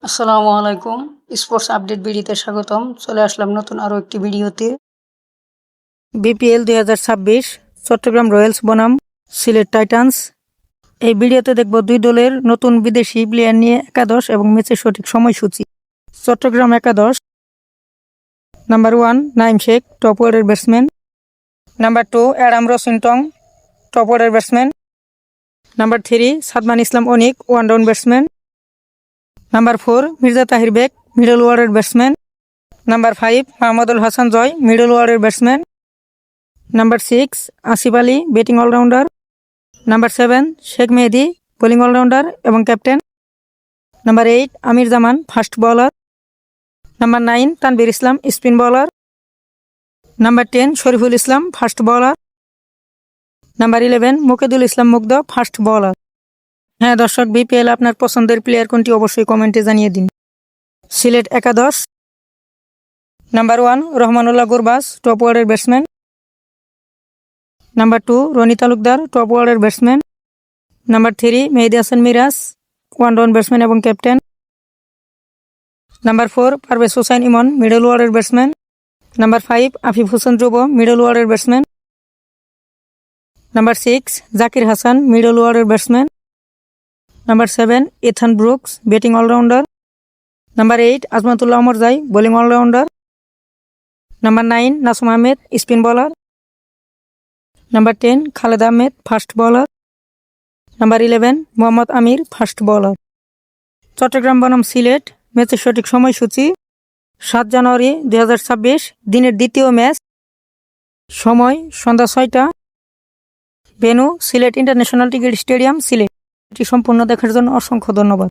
আসসালামু আলাইকুম। Sports update ভিডিওতে স্বাগতম। চলে আসলাম নতুন আরও একটি ভিডিওতে। বিপিএল 2026 চট্টগ্রাম রয়্যালস বনাম সিলেট টাইটান্স। এই ভিডিওতে দেখব দুই দলের নতুন বিদেশি প্লেয়ার নিয়ে একাদশ এবং ম্যাচের সঠিক সময়সূচি। চট্টগ্রাম একাদশ: number 1 Naim Sheikh, top order batsman. Number 2 Adam Rossington, top order batsman. Number 3 Sadman Islam Anik, one down batsman. Number 4 Mirza Tahir Baig, middle order batsman. Number 5 Mahmudul Hasan Joy, middle order batsman. Number 6 Asif Ali, batting allrounder. Number 7 Sheikh Mehedi, bowling allrounder এবং captain. Number 8 Amir Zaman, fast bowler. Number 9 Tanvir Islam, spin bowler. Number 10 Shariful Islam, fast bowler. Number 11 Mukidul ইসলাম মুগ্ধ, fast bowler. হ্যাঁ দর্শক, BPL আপনার পছন্দের player কোনটি অবশ্যই কমেন্টে জানিয়ে দিন। সিলেট একাদশ: number 1 Rahmanullah Gurbaz, top order batsman. Number 2 Rony Talukdar, top order batsman. Number 3 Mehedi Hasan Miraz, one down batsman এবং captain. Number 4 Parvez Hossain Emon, middle order batsman. Number 5 Afif Hossain Dhrubo, middle order batsman. Number 6 Zakir Hasan, middle order batsman. Number 7 Ethan Brooks, batting allrounder. Number 8 Azmatullah Omarzai, bowling allrounder. Number 9 Nasum Ahmed, spin bowler. Number 10 Khaled Ahmed, fast bowler. Number 11 Mohammad Amir, fast bowler. Chattogram বনাম সিলেট ম্যাচের সঠিক সময়সূচি: 7 জানুয়ারি 2026, দিনের দ্বিতীয় match. সময় সন্ধ্যা 6টা। Venue Sylhet international cricket stadium, Sylhet. এটি সম্পূর্ণ দেখার জন্য অসংখ্য ধন্যবাদ।